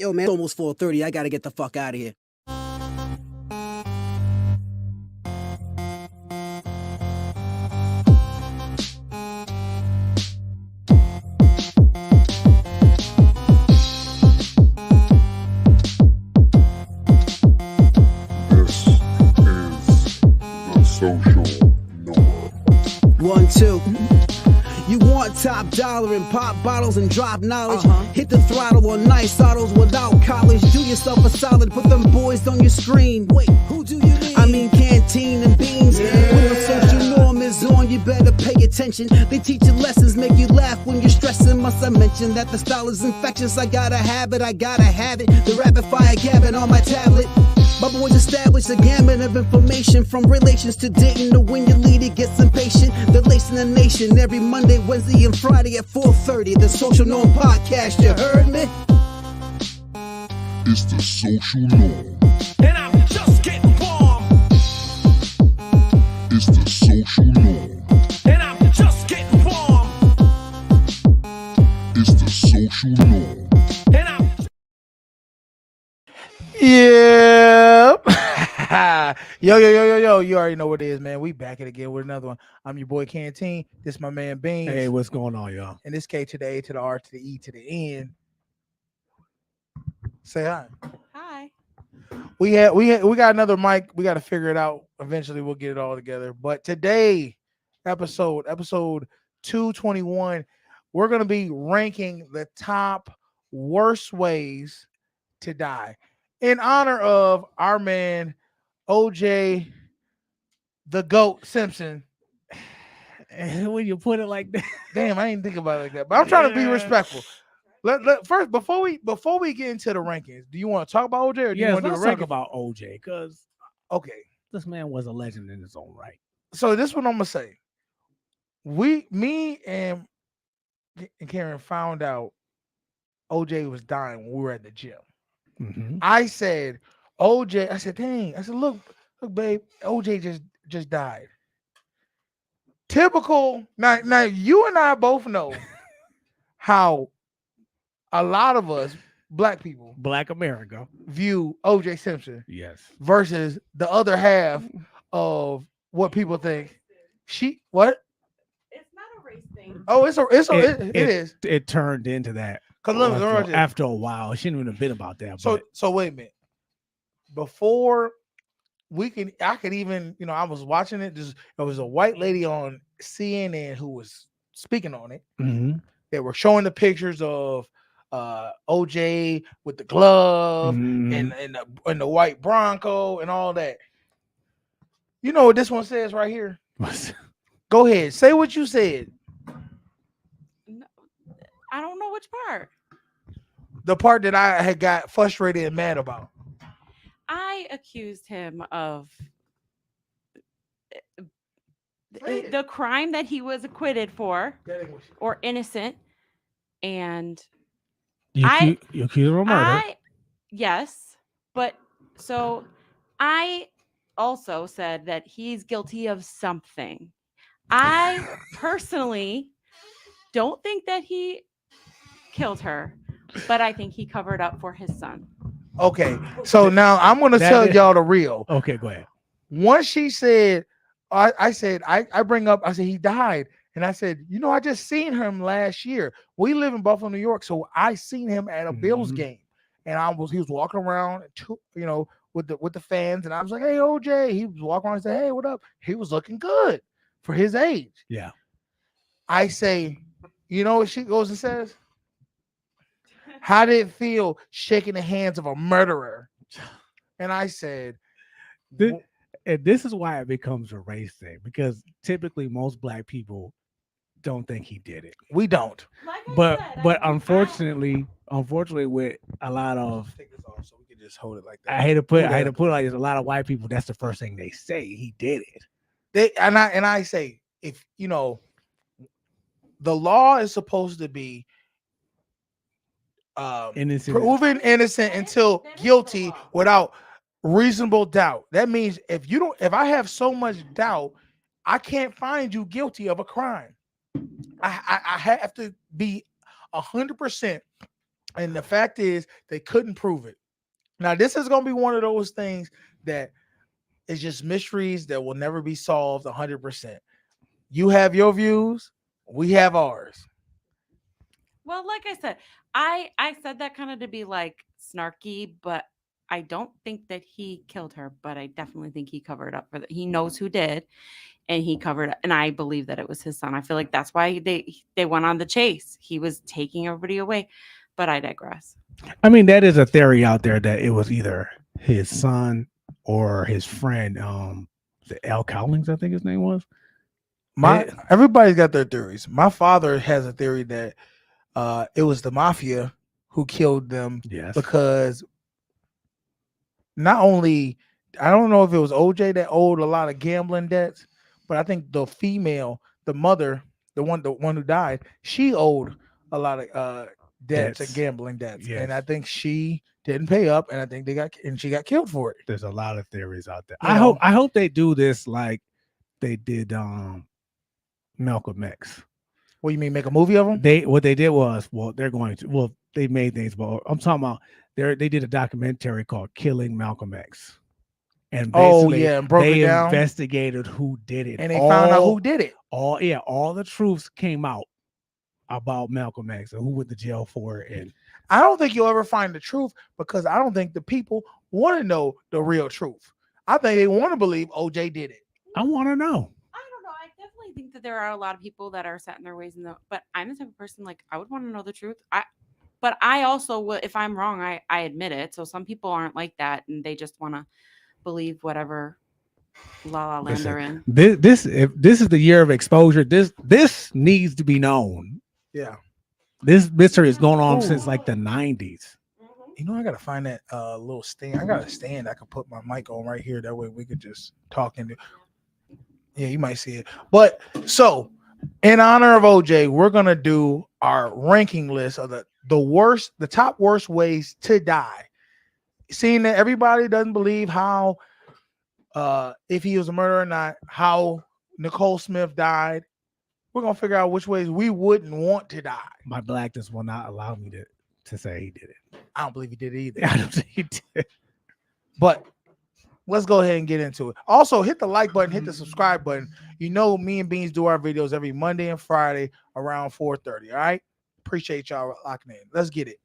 Yo, man, it's almost 4:30. I gotta get the fuck out of here. This is the Social Norm. 1, 2. You want top dollar and pop bottles and drop knowledge. Hit the throttle on nice autos without college. Do yourself a solid, put them boys on your screen. Wait, who do you mean? I mean canteen and beans. When the social norm is on, you better pay attention. They teach you lessons, make you laugh when you're stressing. Must I mention that the style is infectious? I gotta have it, The rapid fire gabbing on my tablet. My boys established a gamut of information, from relations to dating to when your leader gets impatient. They're lacing the nation every Monday, Wednesday, and Friday at 4:30. The Social Norm Podcast, you heard me? It's the Social Norm. And I'm just getting warm. It's the Social Norm. And I'm just getting warm. It's the Social Norm. And I'm Yep. Yo. You already know what it is, man. We back at it again with another one. I'm your boy Canteen. This my man Beans. Hey, what's going on, y'all? And this K to the A to the R to the E to the N. Say hi. Hi. We got another mic. We got to figure it out. Eventually we'll get it all together. But today, episode 221, we're gonna be ranking the top worst ways to die in honor of our man O.J. the GOAT Simpson. When you put it like that, Damn, I didn't think about it like that. But I'm trying to be respectful. First, before we get into the rankings, do you want to talk about OJ or do you yes, want to do let's the talk rankings? about OJ because Okay. this man was a legend in his own right. So this is what I'm gonna say. Me and Karen found out OJ was dying when we were at the gym. Mm-hmm. I said, OJ, I said, dang, I said, look, babe, OJ just died. Typical. Now you and I both know how a lot of us black people Black America. view OJ Simpson Yes. versus the other half of what people think. What? It's not a race thing. Oh, it is. It turned into that. Cause let me After a while, it shouldn't even have been about that. So wait a minute. Before I could even, I was watching it. There was a white lady on CNN who was speaking on it. Mm-hmm. They were showing the pictures of OJ with the glove and the white Bronco and all that. You know what this one says right here? Go ahead, say what you said. No, I don't know which part. The part that I had got frustrated and mad about. I accused him of the crime that he was acquitted for or innocent. And You accuse him of murder. Yes, but so I also said that he's guilty of something. I personally don't think that he killed her, but I think he covered up for his son. Okay, so now I'm gonna tell y'all the real. Okay, go ahead. Once she said, I said he died. And I said, I just seen him last year. We live in Buffalo, New York, so I seen him at a Bills game, and he was walking around, with the fans, and I was like, "Hey, OJ," he was walking around and said, "Hey, what up?" He was looking good for his age. Yeah. I say, you know what she goes and says? How did it feel shaking the hands of a murderer? And I said, And this is why it becomes a race thing, because typically most black people don't think he did it. We don't. But unfortunately, with a lot of, Take this off so we can just hold it like that. I hate to put it like this, a lot of white people, that's the first thing they say. He did it. I say, if the law is supposed to be proven innocent until guilty without reasonable doubt. That means if I have so much doubt, I can't find you guilty of a crime. I have to be 100% And the fact is, they couldn't prove it. Now, this is going to be one of those things that is just mysteries that will never be solved 100%. You have your views, we have ours. Well, like I said, I said that kind of to be like snarky, but I don't think that he killed her, but I definitely think he covered up for that. He knows who did, and he covered up, and I believe that it was his son. I feel like that's why they went on the chase. He was taking everybody away, but I digress. I mean, that is a theory out there that it was either his son or his friend, the Al Cowlings, I think his name was. Everybody's got their theories. My father has a theory that it was the mafia who killed them. Yes. Because not only, I don't know if it was OJ that owed a lot of gambling debts, but I think the female, the mother, the one who died, she owed a lot of debts and gambling debts. Yes. And I think she didn't pay up, and I think she got killed for it. There's a lot of theories out there. You I know? hope they do this like they did Malcolm X. What, you mean make a movie of them? What they did was, they're going to, they made things, but I'm talking about they did a documentary called Killing Malcolm X. And basically, and broke they it down. investigated who did it. And they found out who did it. All the truths came out about Malcolm X and who went to jail for it. And I don't think you'll ever find the truth, because I don't think the people want to know the real truth. I think they want to believe OJ did it. I want to know. I don't know. I definitely think that there are a lot of people that are set in their ways, but I'm the type of person, like, I would want to know the truth. But I also will, if I'm wrong, I admit it. So some people aren't like that, and they just want to believe whatever la la land they're in. This is the year of exposure. This needs to be known. Yeah. This mystery has gone on since like the 90s. You know, I gotta find that little stand. I got a stand I could put my mic on right here. That way we could just talk into. Yeah, you might see it. But so, in honor of OJ, we're gonna do our ranking list of the top worst ways to die. Seeing that everybody doesn't believe how, if he was a murderer or not, how Nicole Smith died, we're gonna figure out which ways we wouldn't want to die. My blackness will not allow me to say he did it. I don't believe he did it either. I don't think he did. But let's go ahead and get into it. Also, hit the like button, hit the subscribe button. You know, me and Beans do our videos every Monday and Friday around 4:30. All right. Appreciate y'all locking in. Let's get it.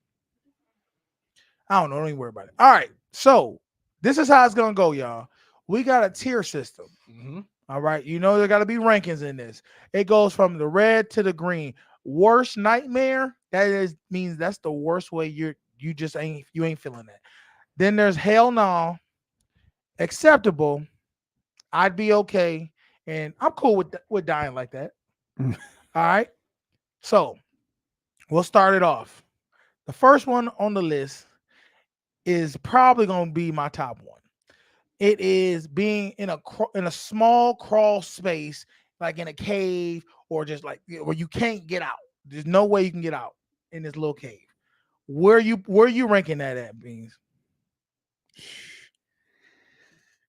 I don't know. Don't even worry about it. All right. So this is how it's gonna go, y'all. We got a tier system. All right. You know, there got to be rankings in this. It goes from the red to the green. Worst nightmare. Means that's the worst way you ain't feeling that. Then there's hell no, acceptable, I'd be okay, and I'm cool with dying like that. All right. So we'll start it off. The first one on the list is probably going to be my top one. It is being in a small crawl space, like in a cave, or just like where you can't get out. There's no way you can get out in this little cave. Where you ranking that at, Beans?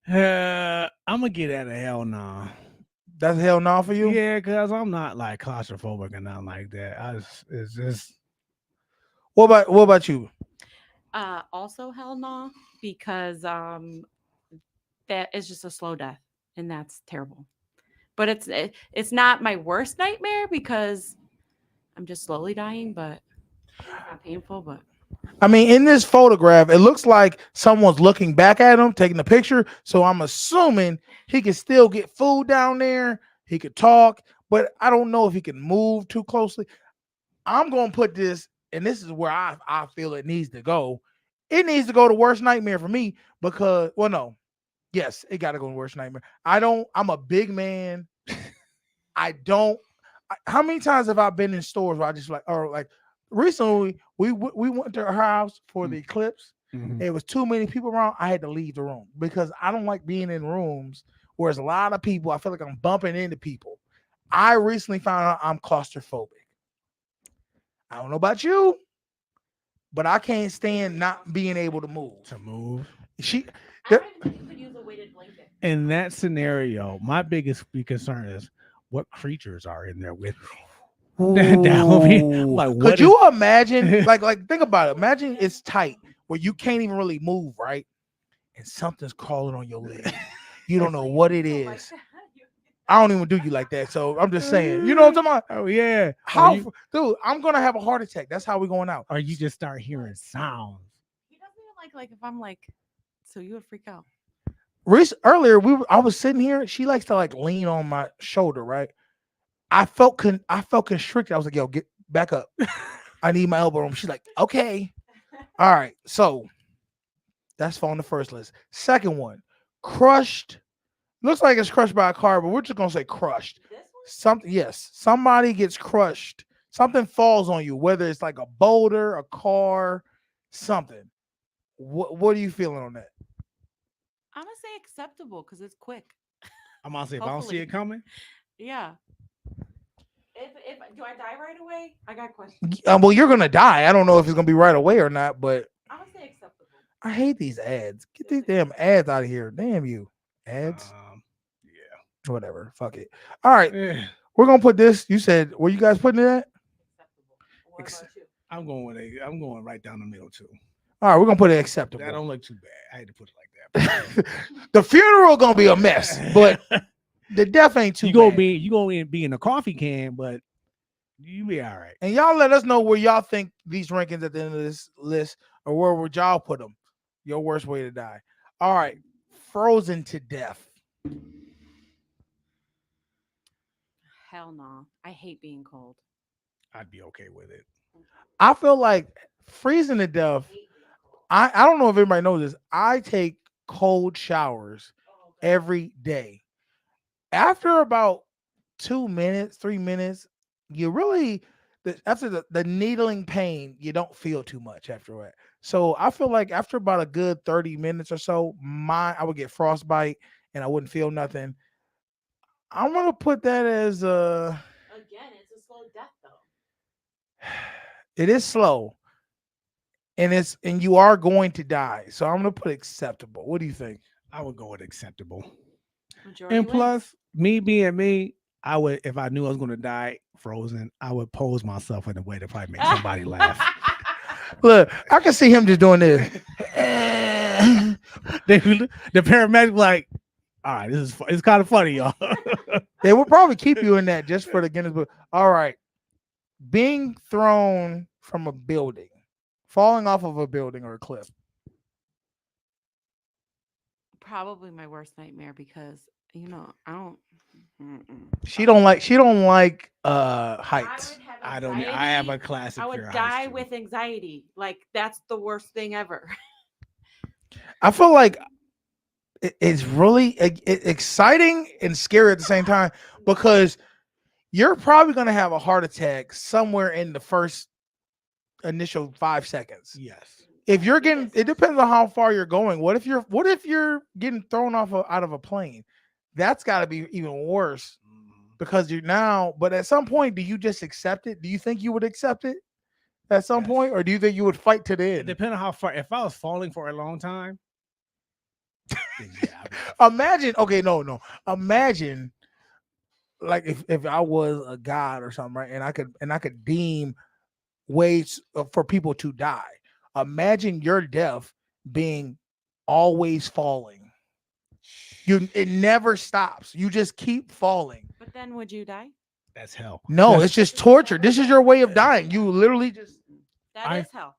I'm gonna get out of hell no. That's hell no for you? Yeah, because I'm not like claustrophobic and nothing like that. It's just. What about you? Also hell no, because that is just a slow death, and that's terrible. But it's not my worst nightmare because I'm just slowly dying, but it's not painful. But I mean, in this photograph, it looks like someone's looking back at him, taking the picture. So I'm assuming he can still get food down there. He could talk, but I don't know if he can move too closely. I'm going to put this, and this is where I feel it needs to go. It needs to go to worst nightmare for me because, well, no. Yes, it got to go to worst nightmare. I'm a big man. How many times have I been in stores where I just recently we went to her house for the eclipse. Mm-hmm. It was too many people around. I had to leave the room because I don't like being in rooms where there's a lot of people. I feel like I'm bumping into people. I recently found out I'm claustrophobic. I don't know about you, but I can't stand not being able to move. I could use a weighted blanket. In that scenario, my biggest concern is what creatures are in there with me. That would be Ooh. like, Could what you imagine? Like think about it. Imagine it's tight where you can't even really move, right? And something's crawling on your leg. You don't know what it is. I don't even do you like that. So I'm just saying. You know what I'm talking about? Oh yeah. How, dude? I'm gonna have a heart attack. That's how we going out. Or you just start hearing sounds. He doesn't even like if I'm like, so you would freak out. Earlier, I was sitting here. She likes to like lean on my shoulder, right? I felt constricted. I was like, yo, get back up. I need my elbow room. She's like, okay. All right. So that's on the first list. Second one, crushed. Looks like it's crushed by a car, but we're just gonna say crushed. Somebody gets crushed. Something falls on you, whether it's like a boulder, a car, something. What are you feeling on that? I'm gonna say acceptable because it's quick. I'm gonna say if I don't see it coming. Yeah. If do I die right away? I got questions. Well, you're gonna die. I don't know if it's gonna be right away or not, but I'm gonna say acceptable. I hate these ads. Get these damn ads out of here. Damn you. Ads. Yeah. Whatever. Fuck it. All right. Yeah. We're gonna put this. You said where you guys putting it at? Acceptable. What about you? I'm going right down the middle too. All right, we're gonna put it acceptable. That don't look too bad. I had to put it like that. The funeral gonna be a mess, but the death ain't too you bad. gonna be in a coffee can, but you be all right. And y'all let us know where y'all think these rankings at the end of this list, or where would y'all put them? Your worst way to die. All right, frozen to death. Hell no. I hate being cold. I'd be okay with it. I feel like freezing to death. I don't know if everybody knows this. I take cold showers every day. After about 2 minutes, 3 minutes, you really after the needling pain, you don't feel too much after that. So I feel like after about a good 30 minutes or so, I would get frostbite and I wouldn't feel nothing. I'm gonna put that as Again, it's a slow death though. it is slow. And you are going to die. So I'm gonna put acceptable. What do you think? I would go with acceptable. Majority And wins. plus, me being me, I would, if I knew I was going to die frozen, I would pose myself in a way to probably make somebody laugh. Look, I can see him just doing this. The paramedic like, all right, it's kind of funny, y'all. They will probably keep you in that just for the Guinness Book. All right. Being thrown from a building, falling off of a building or a cliff. Probably my worst nightmare because I don't. She don't like heights. I don't. I have a classic. I would fear of die heights, too. with anxiety. Like that's the worst thing ever. I feel like it's really exciting and scary at the same time because you're probably going to have a heart attack somewhere in the first initial 5 seconds. Yes. If you're getting, it depends on how far you're going. What if you're getting thrown out of a plane? That's got to be even worse because but at some point, do you just accept it? Do you think you would accept it at some point, or do you think you would fight to the It end? depends on how far. If I was falling for a long time, then Imagine, okay, no. Imagine like if I was a god or something, right? And I could deem ways for people to die. Imagine your death being always falling. It never stops. You just keep falling. But then would you die? that's hell. No, it's just torture. This is your way of dying. You literally just That is hell.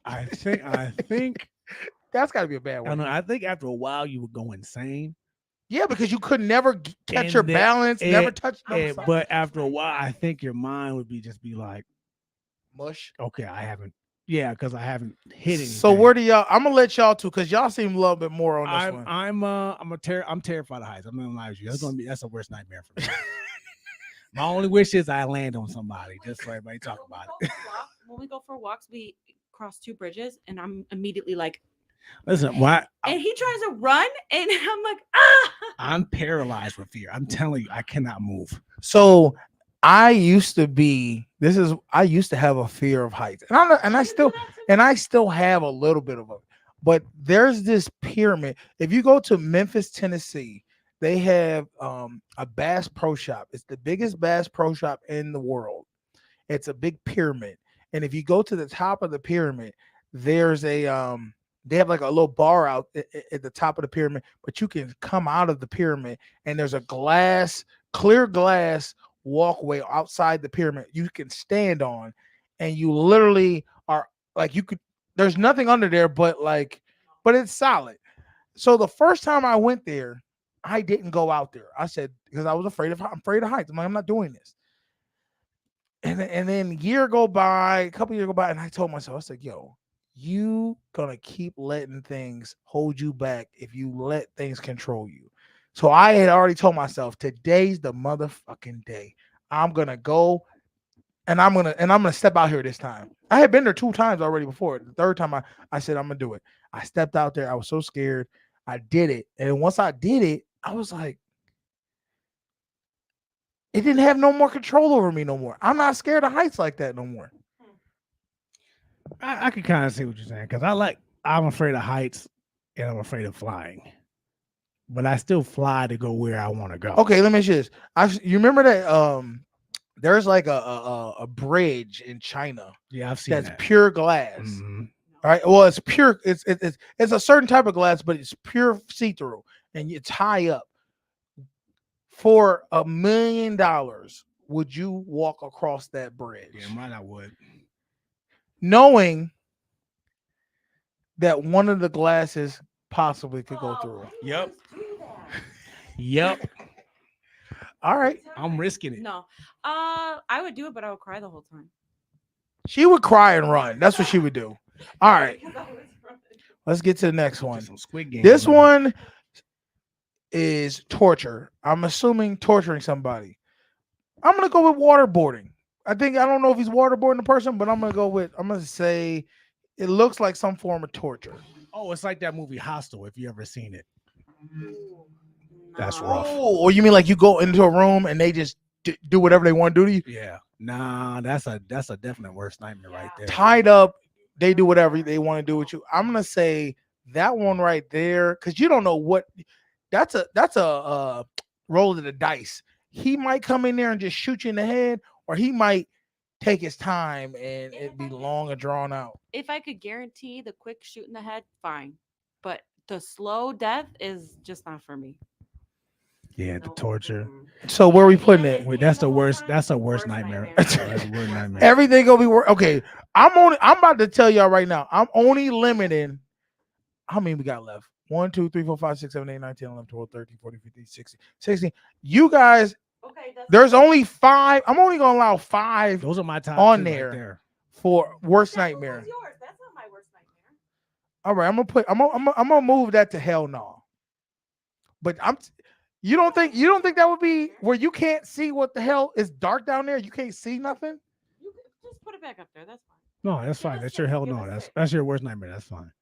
I think that's got to be a bad I one. don't know. I think after a while you would go insane. Yeah, because you could never catch And your then- balance, never touch. But after a while, I think your mind would be like, mush. okay, I haven't. Yeah, because I haven't hit anything. So where do y'all? I'm gonna let y'all too, because y'all seem a little bit more on this one. I'm terrified of heights. I'm gonna lie with you. That's the worst nightmare for me. My only wish is I land on somebody, just so everybody talk about it. When we go for walks, we cross 2 bridges, and I'm immediately like, Listen, why? and he tries to run, and I'm like, ah! I'm paralyzed with fear. I'm telling you, I cannot move. So I used to have a fear of heights, and I still have a little bit of it. But there's this pyramid. If you go to Memphis, Tennessee, they have a Bass Pro Shop. It's the biggest Bass Pro Shop in the world. It's a big pyramid, and if you go to the top of the pyramid, there's a they have like a little bar out at the top of the pyramid, but you can come out of the pyramid, and there's a clear glass walkway outside the pyramid you can stand on, and you literally are like you could. There's nothing under there, but it's solid. So the first time I went there, I didn't go out there. I said because I'm afraid of heights. I'm like, I'm not doing this. And then a couple years go by, and I told myself, I said, yo, you gonna keep letting things hold you back if you let things control you. So I had already told myself, today's the motherfucking day. I'm gonna go and I'm gonna step out here this time. I had been there 2 times already before. The third time I said I'm gonna do it. I stepped out there. I was so scared. I did it. And once I did it, I was like, it didn't have no more control over me no more. I'm not scared of heights like that no more. I can kind of see what you're saying because I'm afraid of heights and I'm afraid of flying, but I still fly to go where I want to go. Okay, let me ask you this. You remember that there's like a bridge in China. Yeah, I've seen that's that. pure glass. Mhm. All right. Well, it's pure. It's a certain type of glass, but it's pure see-through, and it's high up. For $1 million, would you walk across that bridge? Yeah, mine I would. Knowing that one of the glasses possibly could go through. Yep. Yep. All right. I'm risking it. No, I would do it, but I would cry the whole time. She would cry and run. That's what she would do. All right. Let's get to the next one. Some Squid Game. This one is torture. I'm assuming torturing somebody. I'm gonna go with waterboarding. I don't know if he's waterboarding the person, but I'm gonna say it looks like some form of torture. Oh, it's like that movie Hostel, if you ever seen it. That's rough. Oh, or you mean like you go into a room and they just do whatever they want to do to you? Yeah. Nah, that's a definite worst nightmare right there. Tied up, they do whatever they want to do with you. I'm gonna say that one right there, because you don't know what that's a roll of the dice. He might come in there and just shoot you in the head, or he might take his time and it'd be long and drawn out. If I could guarantee the quick shoot in the head, fine. But the slow death is just not for me. Yeah, the torture. So where are we putting it? Wait, that's the worst. That's a worst nightmare. That's a worst nightmare. Everything gonna be okay. I'm about to tell y'all right now. I'm only limiting. How many we got left? 1, 2, 3, 4, 5, 6, 7, 8, 9, 10, 11, 12, 13, 14, 15, 16, 16. You guys, there's only 5. I'm only gonna allow 5. Those are my top on 2 there, right there. For worst nightmare. Yours. That's not my worst nightmare. All right, I'm gonna move that to hell no. But you don't think that would be where you can't see what the hell is dark down there? You can't see nothing? You can just put it back up there. That's fine. No, that's fine. That's your hell no. That's your worst nightmare. That's fine.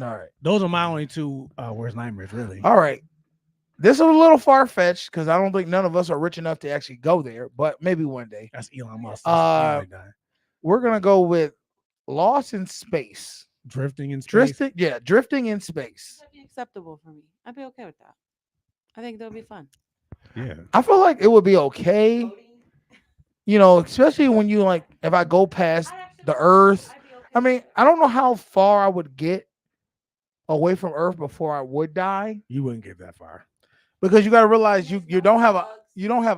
All right. Those are my only 2 worst nightmares, really. All right. This is a little far-fetched because I don't think none of us are rich enough to actually go there, but maybe one day. That's Elon Musk. We're gonna go with lost in space. Drifting in space. Drifting in space. That'd be acceptable for me. I'd be okay with that. I think that would be fun. Yeah. I feel like it would be okay. You know, especially when you if I go past the Earth. I mean, I don't know how far I would get away from Earth before I would die. You wouldn't get that far. Because you got to realize you don't have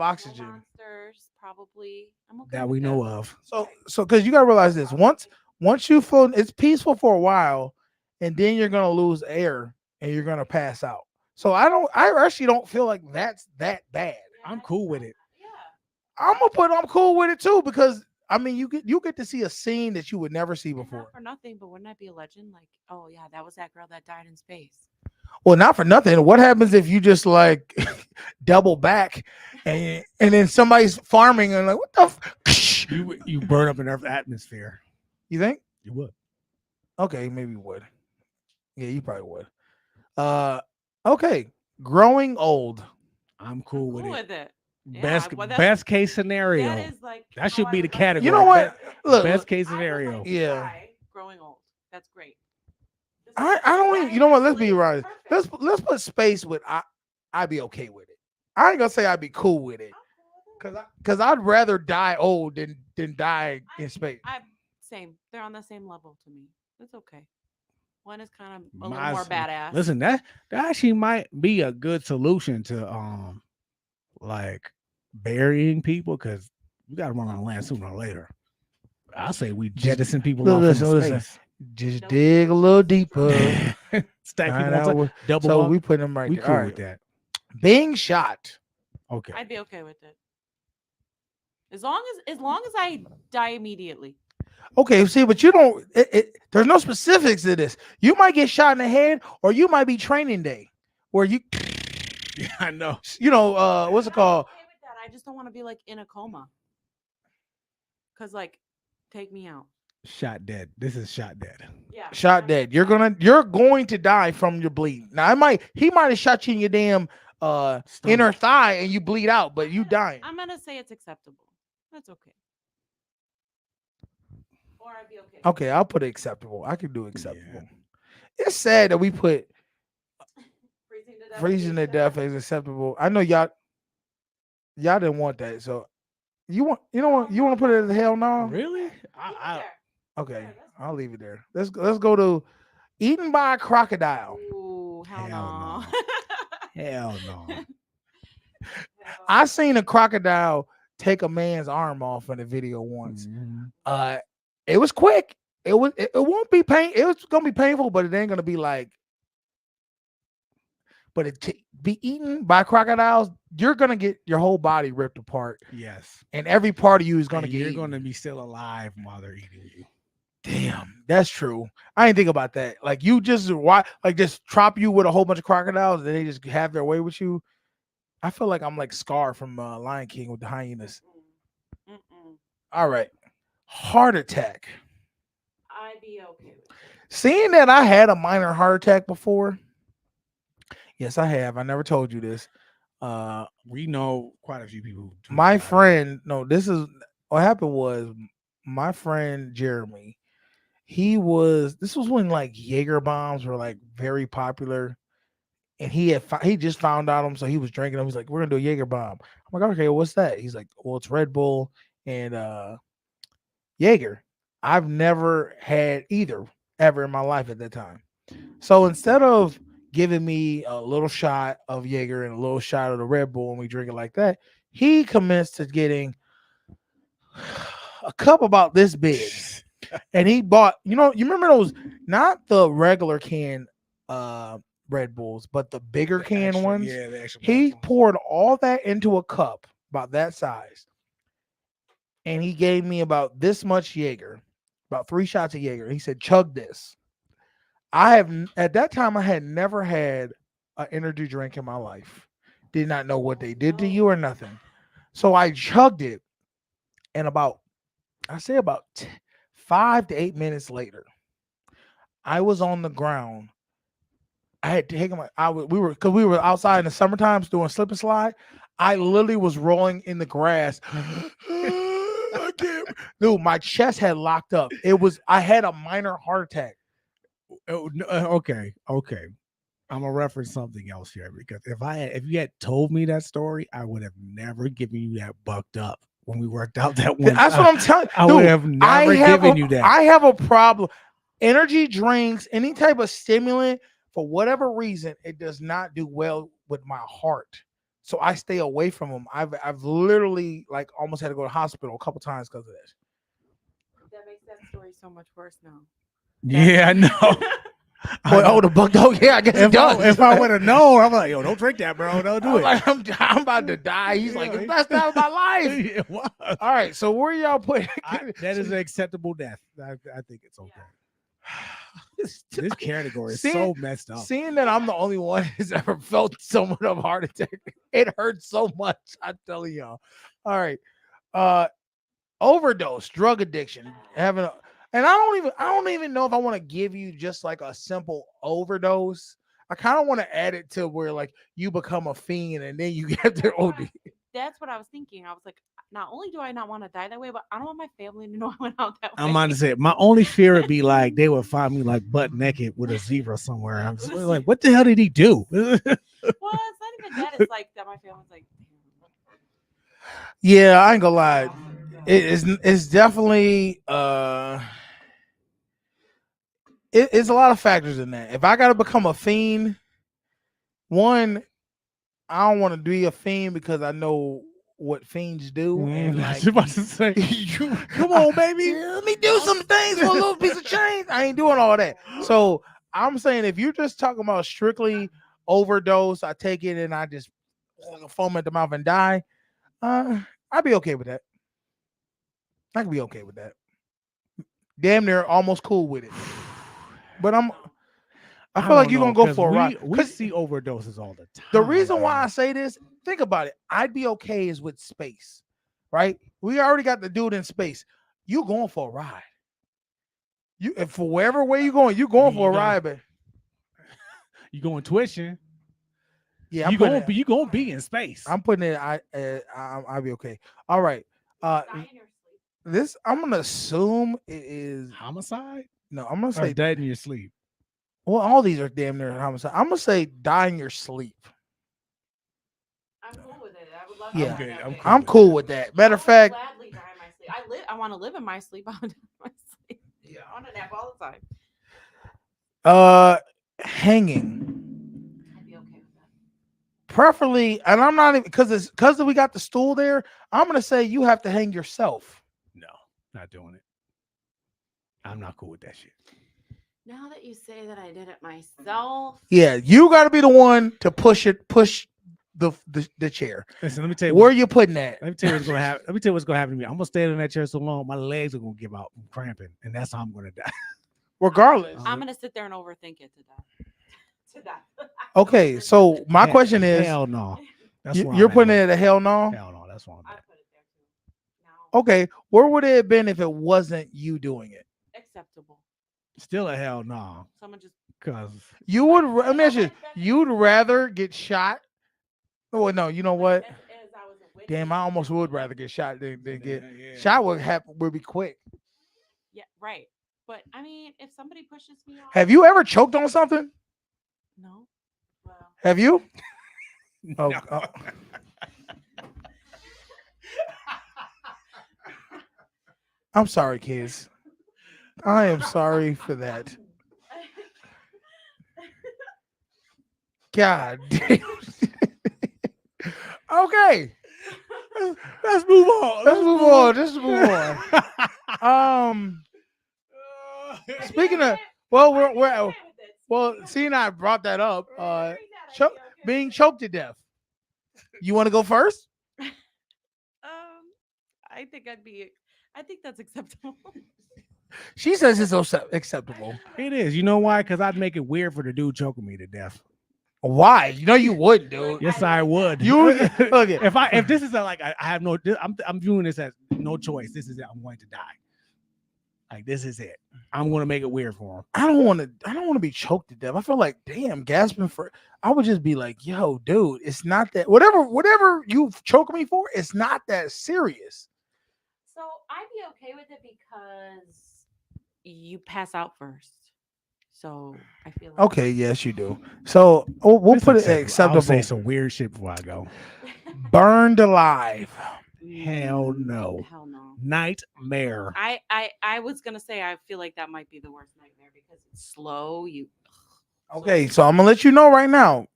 oxygen. Monsters, probably. I'm okay That with we know of. So because you got to realize this. Once you feel it's peaceful for a while, and then you're gonna lose air and you're gonna pass out. So I actually don't feel like that's that bad. I'm cool with it. Yeah. I'm cool with it too, because I mean you get to see a scene that you would never see before. Not for nothing, but wouldn't that be a legend? Like, oh yeah, that was that girl that died in space. Well, not for nothing. What happens if you just double back and then somebody's farming and what the You burn up in Earth atmosphere. You think? You would. Okay, maybe you would. Yeah, you probably would. Okay. Growing old. I'm cool with Cool it. with it. Best case scenario. That should be the category. You know what? Look, best case scenario. Yeah. Growing old. That's great. I don't even. You know what? Let's be right. Let's put space with. I'd be okay with it. I ain't gonna say I'd be cool with it, Cause I'd rather die old than die in space. Same. They're on the same level to me. It's okay. One is kind of a little Mine's- more badass. Listen, that actually might be a good solution to like burying people because we got to run on land sooner or later. I say we jettison people off into space. Just dig a little deeper. Stack find people out on what- top, double so up. we put them right We there. cool All with right. that. Being shot. Okay. I'd be okay with it. As long as I die immediately. Okay, see, but you don't. There's no specifics to this. You might get shot in the head, or you might be training day, where you, Yeah, I know. what's it called? I'm okay with that. I just don't want to be like in a coma. Cause like, take me out. Shot dead. This is shot dead. Yeah. Shot dead. You're going to die from your bleeding. Now, he might have shot you in your damn inner thigh and you bleed out, but you dying. I'm gonna say it's acceptable. That's okay. Or I'd be okay. Okay, I'll put acceptable. I can do acceptable. It's sad that we put freezing to death as acceptable. I know y'all didn't want that, so you want to put it as hell no? Really? Okay, I'll leave it there. Let's go to eaten by a crocodile. Ooh, hell Hell no. Hell no. I seen a crocodile take a man's arm off in a video once. Mhm. It was quick. It won't be pain. It was gonna be painful, but it ain't gonna be like. But be eaten by crocodiles, you're gonna get your whole body ripped apart, Yes. and every part of you is gonna And get. you're eaten. going to be still alive while they're eating you. Damn, that's true. I didn't think about that. Like you just trap you with a whole bunch of crocodiles, and they just have their way with you. I feel like I'm like Scar from Lion King with the hyenas. Mm-mm. All right, heart attack. I'd be okay with it. Seeing that I had a minor heart attack before. Yes, I have. I never told you this. We know quite a few people. Who do My that. friend, no, this is what happened was my friend Jeremy. This was when like Jaeger bombs were like very popular, and he just found out them, so he was drinking them. He's like, "We're gonna do a Jaeger bomb." I'm like, "Okay, what's that?" He's like, "Well, it's Red Bull and Jaeger." I've never had either ever in my life at that time. So instead of giving me a little shot of Jaeger and a little shot of the Red Bull and we drink it like that, he commenced to getting a cup about this big. And he bought, you remember those, not the regular can Red Bulls, but the bigger can Extra, ones? Yeah, the extra He large ones. poured all that into a cup about that size. And he gave me about this much Jaeger, about 3 shots of Jaeger. He said, "Chug this." At that time, I had never had an energy drink in my life. Did not know what they did to you or nothing. So I chugged it. And about 5 to 8 minutes later, I was on the ground. I had taken we were outside in the summertime doing slip and slide. I literally was rolling in the grass. Dude, my chest had locked up. I had a minor heart attack. Oh, no, okay. I'm gonna reference something else here because if you had told me that story, I would have never given you that bucked up when we worked out that one. That's what I'm telling you. I would have never given you that. I have a problem. Energy drinks, any type of stimulant, for whatever reason, it does not do well with my heart. So I stay away from them. I've literally like almost had to go to the hospital a couple times because of this. That makes that story so much worse now. Yeah, I know. The buck dog. Yeah, I guess it does. If I would have known, I'm like, yo, don't drink that, bro. Don't do it. Like, I'm about to die. He's like, it's the best time of my life. It was. All right, so where y'all put That is an acceptable death. I think it's okay. This category is so messed up. Seeing that I'm the only one who's ever felt somewhat of a heart attack, it hurts so much. I'm telling y'all. All right, overdose, drug addiction, and I don't even know if I want to give you just like a simple overdose. I kind of want to add it to where like you become a fiend and then you get the OD. That's what I was thinking. I was like, not only do I not want to die that way, but I don't want my family to know I went out that way. I'm about to say, my only fear would be like they would find me like butt naked with a zebra somewhere. I'm just like, what the hell did he do? Well, it's not even that. It's like that my family's like, Yeah, I ain't gonna lie. It's definitely it's a lot of factors in that. If I gotta become a fiend, one, I don't want to be a fiend because I know what fiends do, and I was like, about to say, come on, baby. yeah, let me do some things for a little piece of change. I ain't doing all that. So I'm saying if you're just talking about strictly overdose, I take it and I just foam at the mouth and die. I'd be okay with that. I could be okay with that. Damn near almost cool with it. But I feel like don't you're know, gonna go 'cause for a ride. We see overdoses all the time. The reason why I man. say this, think about it. I'd be okay is with space, right? We already got the dude in space. You going for a ride. You if for wherever way you going You for a go- ride, but you going twitching. yeah, You gonna be in space. I'm putting it. I'll be okay. All right. This I'm gonna assume it is Homicide no. I'm gonna or say dead in your sleep. well, all these are damn near homicide. I'm gonna say die in your sleep. I'm cool with it. I would love Yeah. to. Okay, die I'm that way. cool I'm with cool that. with that. Matter of I would fact, gladly die in my sleep. I want to live in my sleep. I want to die in my sleep. Yeah, I want to nap all the time. hanging. I'd be okay with that. Preferably, and I'm not even because we got the stool there. I'm gonna say you have to hang yourself. No, not doing it. I'm not cool with that shit. Now that you say that, I did it myself. Yeah, you got to be the one to push the chair. Listen, let me tell you. Where you putting that? Let me tell you what's gonna happen. Let me tell you what's gonna happen to me. I'm gonna stay in that chair so long, my legs are gonna give out from cramping, and that's how I'm gonna die. Regardless. I'm gonna sit there and overthink it to death. To death. Okay, so my question is, hell no. That's where you're I'm putting at. it at a hell no? Hell no. That's where I'm I at. put it there too. No. Okay, where would it have been if it wasn't you doing it? Acceptable. Still a hell no. Someone just Cause You would. Let me ask you. You'd rather get shot? Oh no. You know what? as I was a witness. Damn, I almost would rather get shot than get yeah. shot. Would be quick. Yeah, right. But I mean, if somebody pushes me off, Have you ever choked on something? no. Well, Have you? Oh, No. oh. I'm sorry, kids. I am sorry for that. God damn. Okay. Let's move on. Let's move on. Just move on. Speaking of, well, we're well, seeing I brought that up. Being choked to death. You want to go first? I think I think that's acceptable. She says it's acceptable. It is. You know why? Because I'd make it weird for the dude choking me to death. Why? You know you wouldn't, dude. Yes, I would. You okay? if this is I have no. I'm viewing this as no choice. This is it. I'm going to die. Like this is it. I'm going to make it weird for him. I don't want to be choked to death. I feel like damn gasping for. I would just be like, yo, dude, it's not that. Whatever you choke me for, it's not that serious. So I'd be okay with it because you pass out first. So I feel like Okay, yes, you do. So we'll It's put it acceptable. I'll say acceptable. some weird shit before I go. Burned alive. Hell no. Hell no. Nightmare. I was gonna say I feel like that might be the worst nightmare because it's slow. Okay, so I'm gonna let you know right now.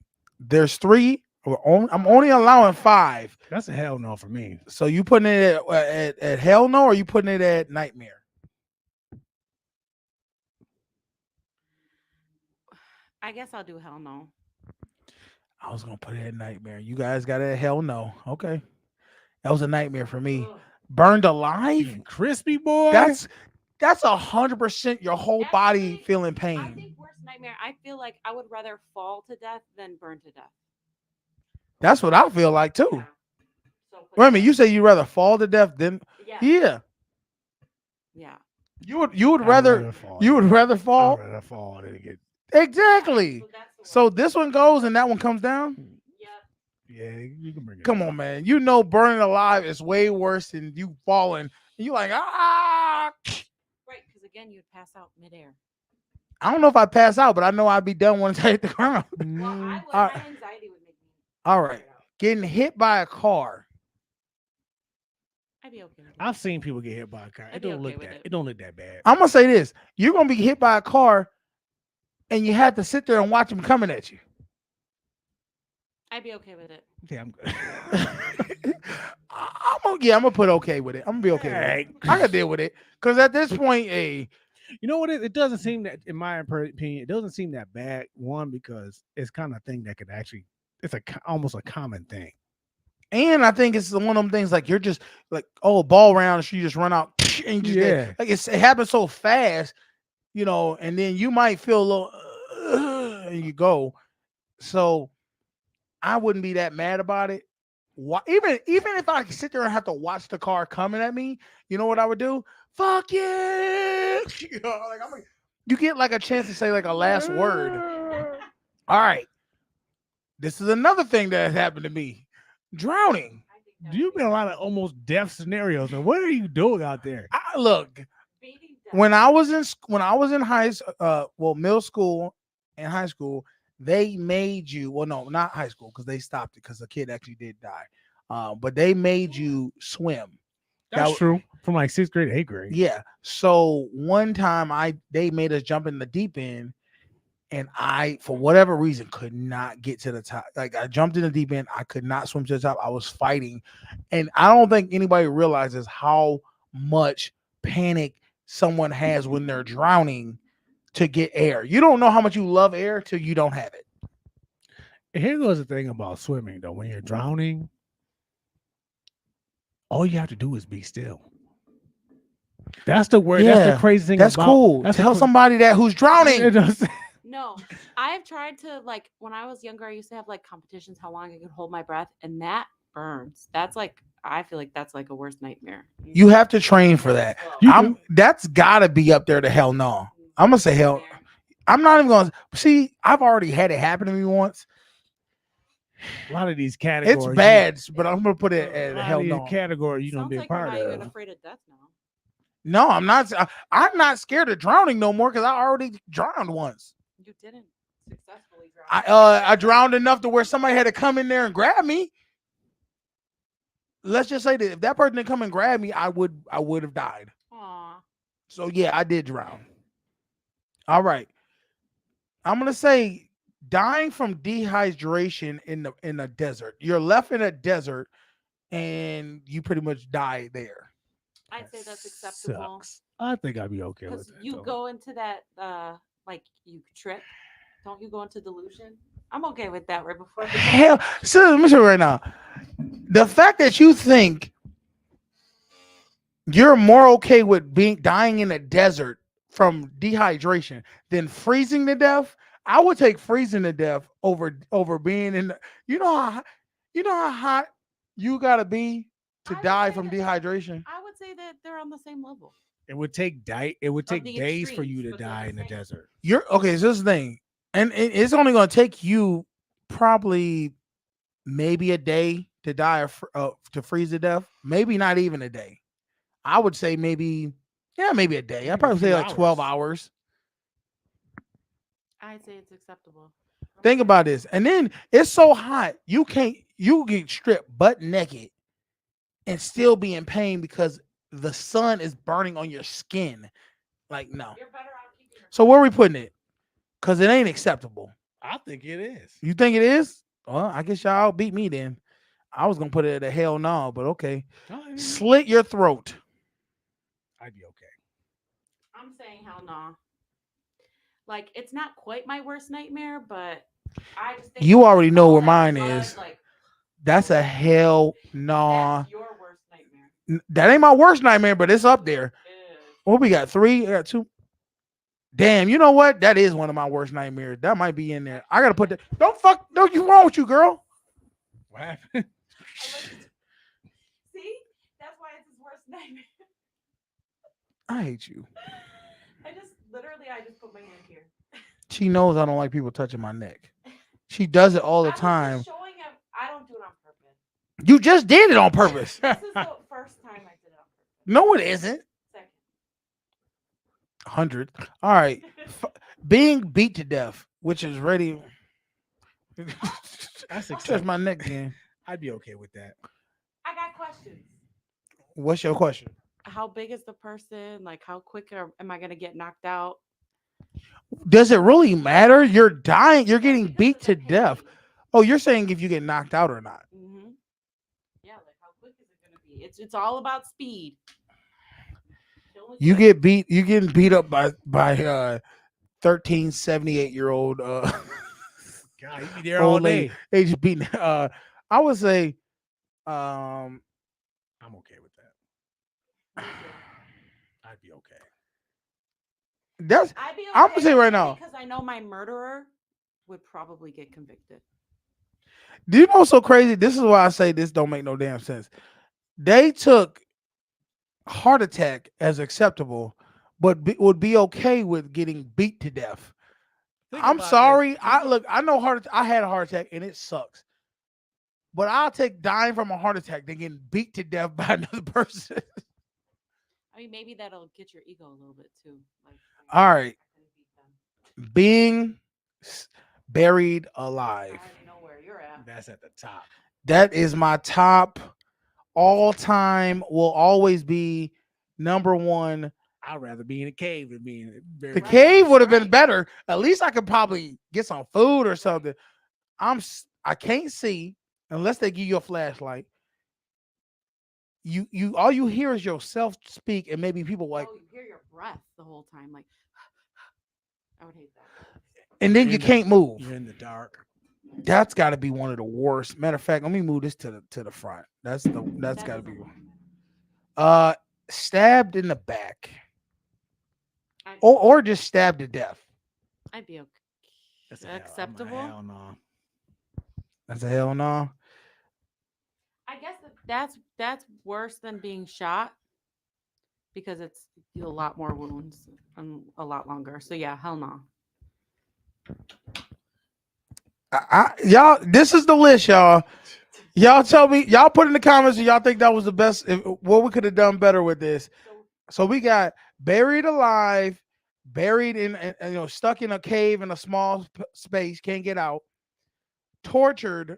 There's 3. I'm only allowing 5. That's a hell no for me. So you putting it at hell no, or you putting it at nightmare? I guess I'll do hell no. I was gonna put it at nightmare. You guys got it at hell no. Okay, that was a nightmare for me. Burned alive. Being crispy, boy. That's 100% your whole body Actually, feeling I pain. think worst nightmare. I feel like I would rather fall to death than burn to death. That's what I feel like too. Yeah. So put Wait a it- minute, you say you'd rather fall to death than Yeah. yeah. Yeah. You would rather fall. you would rather fall I'd rather fall than get. exactly. So that's the So worst. this one goes and that one comes down. Yeah. Yeah, you can bring it. Come down. on, man. You know burning alive is way worse than you falling. You like Right, because again, you'd pass out midair. I don't know if I pass out, but I know I'd be done once I hit the ground. Well, I would. Uh, My anxiety would make me. All right. Getting hit by a car. I'd be okay with it. I've seen people get hit by a car. I'd It be don't okay look with that. it. It don't look that bad. I'm gonna say this: you're gonna be hit by a car, and you have to sit there and watch them coming at you. I'd be okay with it. Yeah, I'm good. I'm gonna put okay with it. I'm gonna be okay with it. I can deal with it because at this point, hey, You know what? It doesn't seem that, in my opinion, it doesn't seem that bad. One, because it's kind of thing that could actually, it's almost a common thing. and I think it's one of them things like you're just like, oh, ball round, so you just run out and you just Yeah. like it happens so fast, and then you might feel a little and you go. So I wouldn't be that mad about it. Even if I sit there and have to watch the car coming at me, you know what I would do? Fuck you! You get like a chance to say like a last word. All right, this is another thing that has happened to me: drowning. You've been a lot of almost death scenarios, and what are you doing out there? Look, when I was in middle school and high school, they made you. Well, no, not high school because they stopped it because the kid actually did die. But they made you swim. That's true. From like 6th grade to 8th grade. Yeah. So one time they made us jump in the deep end, and I, for whatever reason, could not get to the top. Like I jumped in the deep end, I could not swim to the top. I was fighting, and I don't think anybody realizes how much panic someone has when they're drowning to get air. You don't know how much you love air till you don't have it. And here goes the thing about swimming, though. When you're drowning, all you have to do is be still. That's the word. That's the crazy thing. That's cool. Tell somebody that who's drowning. No, I've tried to, like, when I was younger, I used to have like competitions how long I could hold my breath, and that burns. That's like, I feel like that's like a worst nightmare. You have to train for that. That's gotta be up there to hell no. I'm gonna say hell. I'm not even gonna see. I've already had it happen to me once. A lot of these categories, it's bad, but I'm gonna put it at hell no. Category you don't be a Sounds like part you're of. not afraid of death now. No, I'm not. I'm not scared of drowning no more because I already drowned once. You didn't successfully drown. I drowned enough to where somebody had to come in there and grab me. Let's just say that if that person didn't come and grab me, I would have died. Aw. So yeah, I did drown. All right. I'm gonna say dying from dehydration in the desert. You're left in a desert and you pretty much die there. I'd say that's acceptable. Sucks. I think I'd be okay with Because that. you though. go into that, like you trip. Don't you go into delusion? I'm okay with that right before. Hell, so let me show you right now. The fact that you think you're more okay with dying in a desert from dehydration than freezing to death, I would take freezing to death over being in. You know how hot you gotta be to die from dehydration. I would say that they're on the same level. It would take the days for you extremes, to but they're die the in the same. desert. You're okay. So this is the thing, and it's only gonna take you probably maybe a day to die to freeze to death. Maybe not even a day. I would say maybe a day. I'd probably say like 12 hours. I'd say it's acceptable. Think about this. And then it's so hot, you get stripped butt naked and still be in pain because the sun is burning on your skin. Like, no. You're better off keeping your So where are we putting it? Because it ain't acceptable. I think it is. You think it is? Well, I guess y'all beat me then. I was going to put it at a hell no, but okay. Slit your throat. I'd be okay. I'm saying hell no. Like, it's not quite my worst nightmare, but I just think You already know where that mine blood, is. like, That's a hell no. that's your worst nightmare. That ain't my worst nightmare, but it's up there. Ew. What we got? 3? I got 2. Damn, you know what? That is one of my worst nightmares. That might be in there. I gotta put that. Don't you wrong with you, girl? What happened? See? That's why it's his worst nightmare. I hate you. I just put my hand here. She knows I don't like people touching my neck. She does it all the I was time. just showing him. I don't do it on purpose. You just did it on purpose. This is the first time I did it on purpose. No, it isn't. Second. 100. All right. Being beat to death, which is ready. That's Touch my neck again. I'd be okay with that. I got questions. What's your question? How big is the person? Like, how quick am I gonna get knocked out? Does it really matter? You're dying. You're getting Because beat of to the death. pain. Oh, you're saying if you get knocked out or not? Mm-hmm. Yeah, like how quick is it gonna be? It's all about speed. Killing You quick. get beat. You getting beat up by 1378-year-old God, you be there all old lady. day. They just beating. I would say, I'm okay with that. I'd be okay. that's. I'd be okay I'm gonna say with right it now. because I know my murderer would probably get convicted. Do you know what's so crazy? This is why I say this don't make no damn sense. They took heart attack as acceptable, but would be okay with getting beat to death. Think I'm about this. sorry. I know I had a heart attack and it sucks. But I'll take dying from a heart attack than getting beat to death by another person. I mean, maybe that'll get your ego a little bit too. Like, All right. I couldn't beat them. Being buried I alive. already know where you're at. That's at the top. That is my top all time, will always be number one. I'd rather be in a cave than being The buried cave alive. would have been Right. better. At least I could probably get some food or something. I can't see unless they give you a flashlight. You all you hear is yourself speak, and maybe people like, Oh, you hear your breath the whole time. Like, I would hate that. and then You're you in the- can't move. You're in the dark. That's got to be one of the worst. Matter of fact, let me move this to the front. That's got to That be is a one. lot. Stabbed in the back, I'd, or just stabbed to death. I'd be okay. That's a hell- I'm a Acceptable. Hell no. That's a hell no. I guess that's worse than being shot because it's a lot more wounds and a lot longer. So yeah, hell no. Y'all, this is the list, y'all. Y'all tell me. Y'all put in the comments if y'all think that was the best. What we could have done better with this. So we got buried alive, buried in stuck in a cave in a small space, can't get out. Tortured,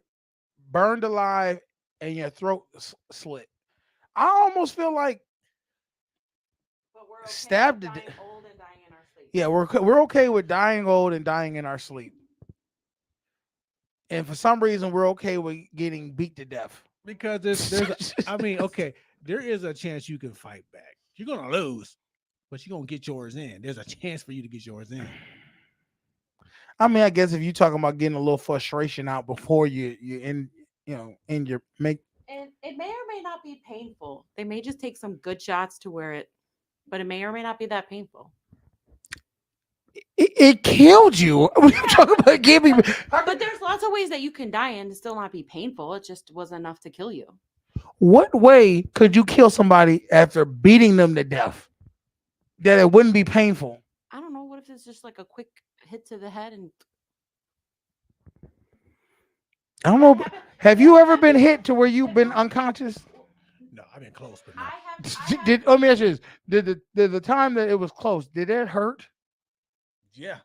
burned alive, and your throat slit. I almost feel like But we're okay Stabbed with to dying old and dying in our sleep. yeah, we're okay with dying old and dying in our sleep. And for some reason, we're okay with getting beat to death. Because there's I mean, okay, there is a chance you can fight back. You're gonna lose, but you're gonna get yours in. There's a chance for you to get yours in. I mean, I guess if you're talking about getting a little frustration out before you in your make. And it may or may not be painful. They may just take some good shots to where it, but it may or may not be that painful. It killed you. What are you talking about? Give me. But there's lots of ways that you can die and still not be painful. It just wasn't enough to kill you. What way could you kill somebody after beating them to death that it wouldn't be painful? I don't know. What if it's just like a quick hit to the head and I don't know. Have you ever been hit to where you've been unconscious? No, I've been close, but no. Let me ask you this: did the time that it was close, did it hurt? Yeah.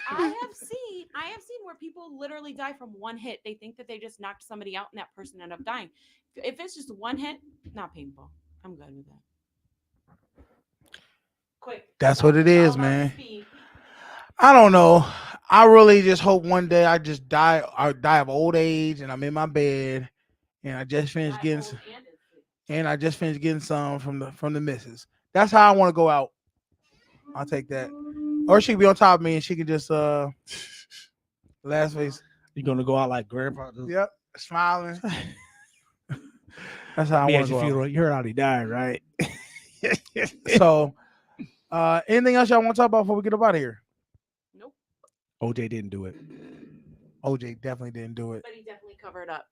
I have seen where people literally die from one hit. They think that they just knocked somebody out and that person ended up dying. If it's just one hit, not painful. I'm good with that. Quick. That's what it All is, about man. speed. I don't know. I really just hope one day I just die. I die of old age, and I'm in my bed, and I just finished Die getting, old and in sleep. and I just finished getting some from the missus. That's how I want to go out. I'll take that. Or she can be on top of me, and she can just last face. You're gonna go out like grandpa. Yep, smiling. That's how I Me want at to your go out. funeral. You heard how he died, right? So, anything else y'all want to talk about before we get up out of here? Nope. OJ didn't do it. OJ definitely didn't do it. But he definitely covered up.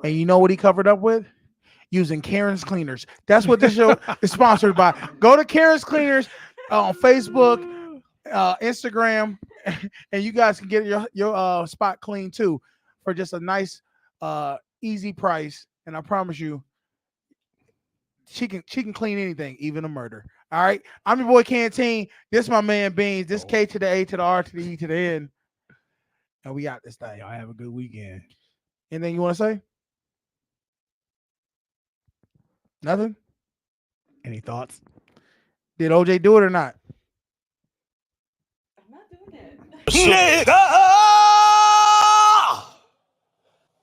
And you know what he covered up with? Using Karen's Cleaners. That's what this show is sponsored by. Go to Karen's Cleaners on Facebook, Instagram, and you guys can get your spot clean too for just a nice, easy price. And I promise you, she can clean anything, even a murder. All right. I'm your boy Canteen. This my man Beans. This K to the A to the R to the E to the N. And we out this thing. Y'all have a good weekend. Anything you want to say? Nothing? Any thoughts? Did OJ do it or not? I'm not doing it. Nigga!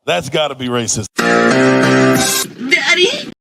That's gotta be racist. Daddy,